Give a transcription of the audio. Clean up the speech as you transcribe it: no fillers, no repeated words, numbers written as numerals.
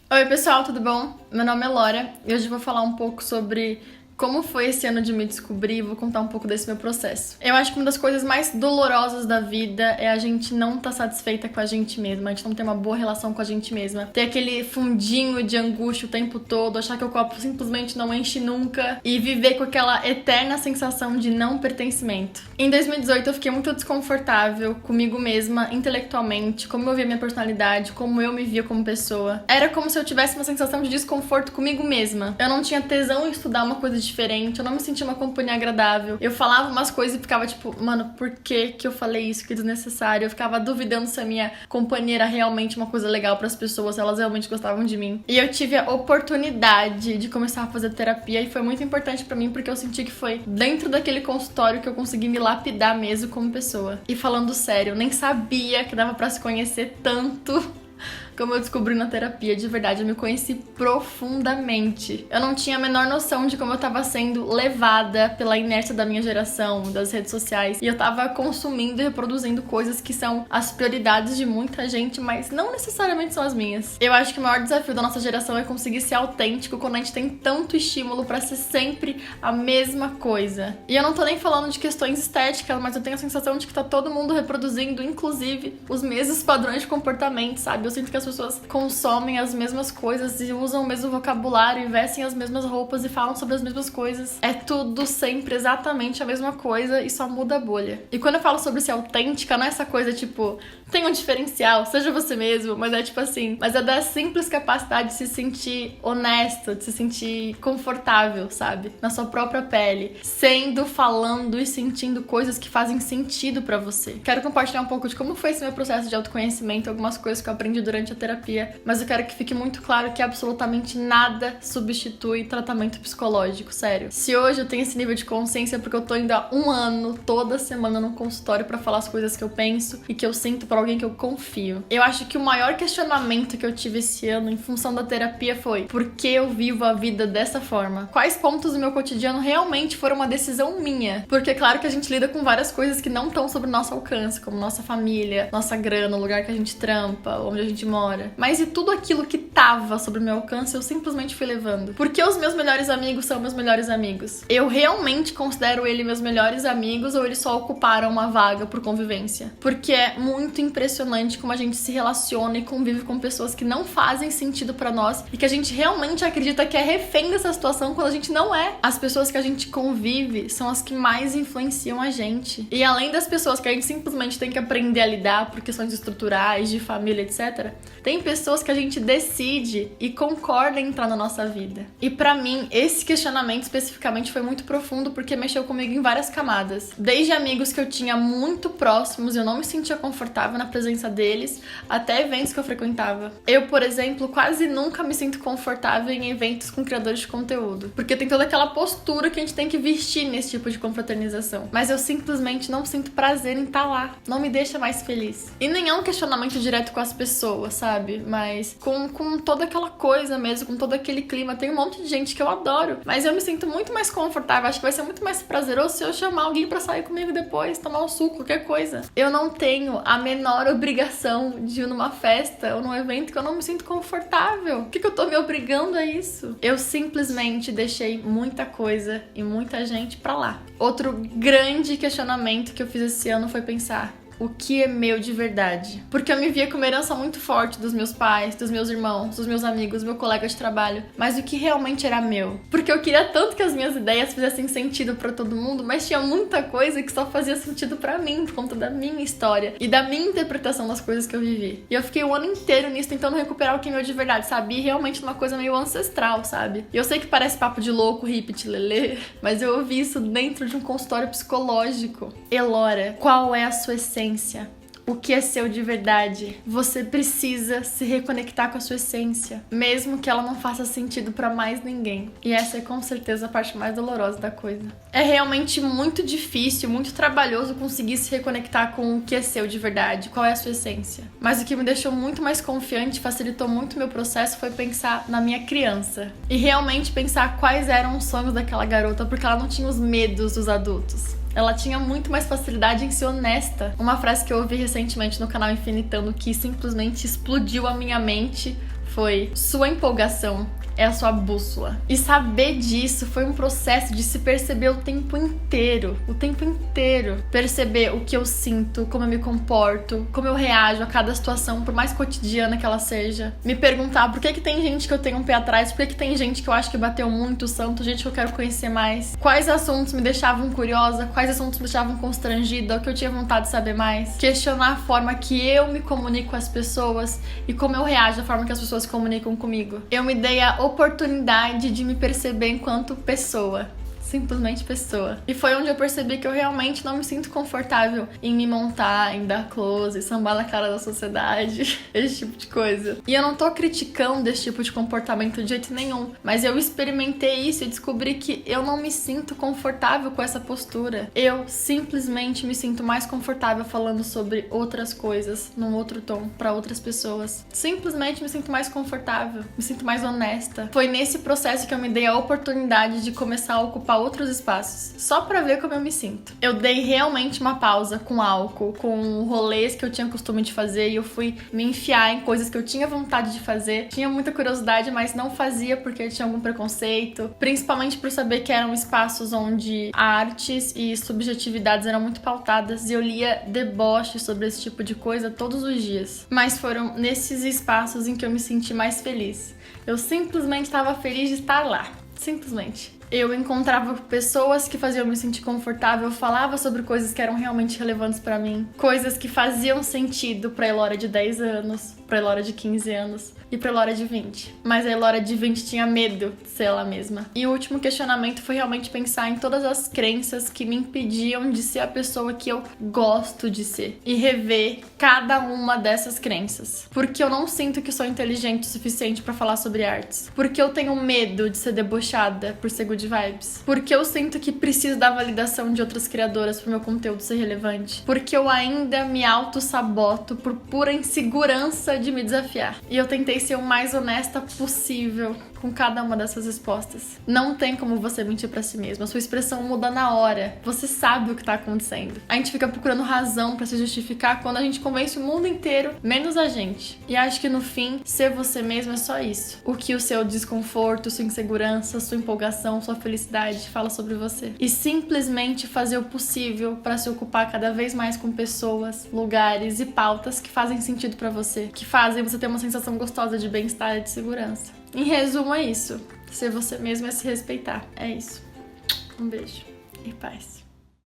Oi pessoal, tudo bom? Meu nome é Laura e hoje eu vou falar um pouco sobre como foi esse ano de me descobrir e vou contar um pouco desse meu processo. Eu acho que uma das coisas mais dolorosas da vida é a gente não estar satisfeita com a gente mesma, a gente não ter uma boa relação com a gente mesma, ter aquele fundinho de angústia o tempo todo, achar que o copo simplesmente não enche nunca e viver com aquela eterna sensação de não pertencimento. Em 2018 eu fiquei muito desconfortável comigo mesma, intelectualmente, como eu via minha personalidade, como eu me via como pessoa. Era como se eu tivesse uma sensação de desconforto comigo mesma. Eu não tinha tesão em estudar uma coisa diferente, eu não me sentia uma companhia agradável. Eu falava umas coisas e ficava tipo, mano, por que eu falei isso? Que desnecessário. Eu ficava duvidando se a minha companhia era realmente uma coisa legal para as pessoas, se elas realmente gostavam de mim. E eu tive a oportunidade de começar a fazer terapia e foi muito importante para mim porque eu senti que foi dentro daquele consultório que eu consegui me lapidar mesmo como pessoa. E falando sério, eu nem sabia que dava para se conhecer tanto como eu descobri na terapia. De verdade, eu me conheci profundamente. Eu não tinha a menor noção de como eu tava sendo levada pela inércia da minha geração, das redes sociais. E eu tava consumindo e reproduzindo coisas que são as prioridades de muita gente, mas não necessariamente são as minhas. Eu acho que o maior desafio da nossa geração é conseguir ser autêntico quando a gente tem tanto estímulo pra ser sempre a mesma coisa. E eu não tô nem falando de questões estéticas, mas eu tenho a sensação de que tá todo mundo reproduzindo, inclusive, os mesmos padrões de comportamento, sabe? Eu sinto que as pessoas consomem as mesmas coisas e usam o mesmo vocabulário e vestem as mesmas roupas e falam sobre as mesmas coisas. É tudo sempre exatamente a mesma coisa e só muda a bolha. E quando eu falo sobre ser autêntica, não é essa coisa tipo, tem um diferencial, seja você mesmo, mas é tipo assim, mas é da simples capacidade de se sentir honesto, de se sentir confortável, sabe? Na sua própria pele, sendo, falando e sentindo coisas que fazem sentido pra você. Quero compartilhar um pouco de como foi esse meu processo de autoconhecimento, algumas coisas que eu aprendi durante a terapia, mas eu quero que fique muito claro que absolutamente nada substitui tratamento psicológico, sério. Se hoje eu tenho esse nível de consciência é porque eu tô indo há um ano, toda semana no consultório pra falar as coisas que eu penso e que eu sinto pra alguém que eu confio. Eu acho que o maior questionamento que eu tive esse ano em função da terapia foi: por que eu vivo a vida dessa forma? Quais pontos do meu cotidiano realmente foram uma decisão minha? Porque é claro que a gente lida com várias coisas que não estão sob nosso alcance, como nossa família, nossa grana, o lugar que a gente trampa, onde a gente mora. Mas e tudo aquilo que tava sobre o meu alcance, eu simplesmente fui levando. Porque os meus melhores amigos são meus melhores amigos. Eu realmente considero eles meus melhores amigos ou eles só ocuparam uma vaga por convivência? Porque é muito impressionante como a gente se relaciona e convive com pessoas que não fazem sentido pra nós e que a gente realmente acredita que é refém dessa situação quando a gente não é. As pessoas que a gente convive são as que mais influenciam a gente. E além das pessoas que a gente simplesmente tem que aprender a lidar por questões estruturais, de família, etc., tem pessoas que a gente decide e concorda em entrar na nossa vida. E pra mim, esse questionamento especificamente foi muito profundo porque mexeu comigo em várias camadas. Desde amigos que eu tinha muito próximos e eu não me sentia confortável na presença deles, até eventos que eu frequentava. Eu, por exemplo, quase nunca me sinto confortável em eventos com criadores de conteúdo, porque tem toda aquela postura que a gente tem que vestir nesse tipo de confraternização. Mas eu simplesmente não sinto prazer em estar lá. Não me deixa mais feliz. E nem é um questionamento direto com as pessoas, sabe? Mas com toda aquela coisa mesmo, com todo aquele clima. Tem um monte de gente que eu adoro, mas eu me sinto muito mais confortável. Acho que vai ser muito mais prazeroso se eu chamar alguém pra sair comigo depois, tomar um suco, qualquer coisa. Eu não tenho a menor obrigação de ir numa festa ou num evento que eu não me sinto confortável. Por que eu tô me obrigando a isso? Eu simplesmente deixei muita coisa e muita gente pra lá. Outro grande questionamento que eu fiz esse ano foi pensar: o que é meu de verdade? Porque eu me via com uma herança muito forte dos meus pais, dos meus irmãos, dos meus amigos, meu colega de trabalho. Mas o que realmente era meu? Porque eu queria tanto que as minhas ideias fizessem sentido pra todo mundo, mas tinha muita coisa que só fazia sentido pra mim, por conta da minha história e da minha interpretação das coisas que eu vivi. E eu fiquei o ano inteiro nisso, tentando recuperar o que é meu de verdade, sabe? E realmente uma coisa meio ancestral, sabe? E eu sei que parece papo de louco, hippie, lelê, mas eu ouvi isso dentro de um consultório psicológico. Elora, qual é a sua essência? O que é seu de verdade? Você precisa se reconectar com a sua essência, mesmo que ela não faça sentido pra mais ninguém. E essa é com certeza a parte mais dolorosa da coisa. É realmente muito difícil, muito trabalhoso conseguir se reconectar com o que é seu de verdade, qual é a sua essência. Mas o que me deixou muito mais confiante, facilitou muito meu processo, foi pensar na minha criança. E realmente pensar quais eram os sonhos daquela garota, porque ela não tinha os medos dos adultos. Ela tinha muito mais facilidade em ser honesta. Uma frase que eu ouvi recentemente no canal Infinitando que simplesmente explodiu a minha mente foi: sua empolgação é a sua bússola. E saber disso foi um processo de se perceber o tempo inteiro. O tempo inteiro. Perceber o que eu sinto, como eu me comporto, como eu reajo a cada situação, por mais cotidiana que ela seja. Me perguntar por que tem gente que eu tenho um pé atrás, por que tem gente que eu acho que bateu muito santo, gente que eu quero conhecer mais. Quais assuntos me deixavam curiosa, quais assuntos me deixavam constrangida, o que eu tinha vontade de saber mais. Questionar a forma que eu me comunico com as pessoas e como eu reajo à forma que as pessoas se comunicam comigo. Eu me dei a oportunidade de me perceber enquanto pessoa. Simplesmente pessoa. E foi onde eu percebi que eu realmente não me sinto confortável em me montar, em dar close, sambar na cara da sociedade, esse tipo de coisa. E eu não tô criticando esse tipo de comportamento de jeito nenhum, mas eu experimentei isso e descobri que eu não me sinto confortável com essa postura. Eu simplesmente me sinto mais confortável falando sobre outras coisas, num outro tom, pra outras pessoas. Simplesmente me sinto mais confortável, me sinto mais honesta. Foi nesse processo que eu me dei a oportunidade de começar a ocupar outros espaços, só pra ver como eu me sinto. Eu dei realmente uma pausa com álcool, com rolês que eu tinha costume de fazer, e eu fui me enfiar em coisas que eu tinha vontade de fazer. Tinha muita curiosidade, mas não fazia porque eu tinha algum preconceito, principalmente por saber que eram espaços onde artes e subjetividades eram muito pautadas, e eu lia deboche sobre esse tipo de coisa todos os dias. Mas foram nesses espaços em que eu me senti mais feliz. Eu simplesmente estava feliz de estar lá. Simplesmente. Eu encontrava pessoas que faziam me sentir confortável, eu falava sobre coisas que eram realmente relevantes pra mim, coisas que faziam sentido pra Elora de 10 anos, pra Elora de 15 anos e pra Elora de 20. Mas a Elora de 20 tinha medo de ser ela mesma. E o último questionamento foi realmente pensar em todas as crenças que me impediam de ser a pessoa que eu gosto de ser e rever cada uma dessas crenças. Porque eu não sinto que sou inteligente o suficiente pra falar sobre artes. Porque eu tenho medo de ser debochada por ser good vibes. Porque eu sinto que preciso da validação de outras criadoras pro meu conteúdo ser relevante. Porque eu ainda me auto-saboto por pura insegurança de me desafiar. E eu tentei ser o mais honesta possível com cada uma dessas respostas. Não tem como você mentir pra si mesmo. A sua expressão muda na hora. Você sabe o que tá acontecendo. A gente fica procurando razão pra se justificar quando a gente convence o mundo inteiro, menos a gente. E acho que no fim, ser você mesmo é só isso. O que o seu desconforto, sua insegurança, sua empolgação, sua felicidade fala sobre você. E simplesmente fazer o possível pra se ocupar cada vez mais com pessoas, lugares e pautas que fazem sentido pra você, que fazem você ter uma sensação gostosa de bem-estar e de segurança. Em resumo, é isso. Ser você mesmo é se respeitar. É isso. Um beijo e paz.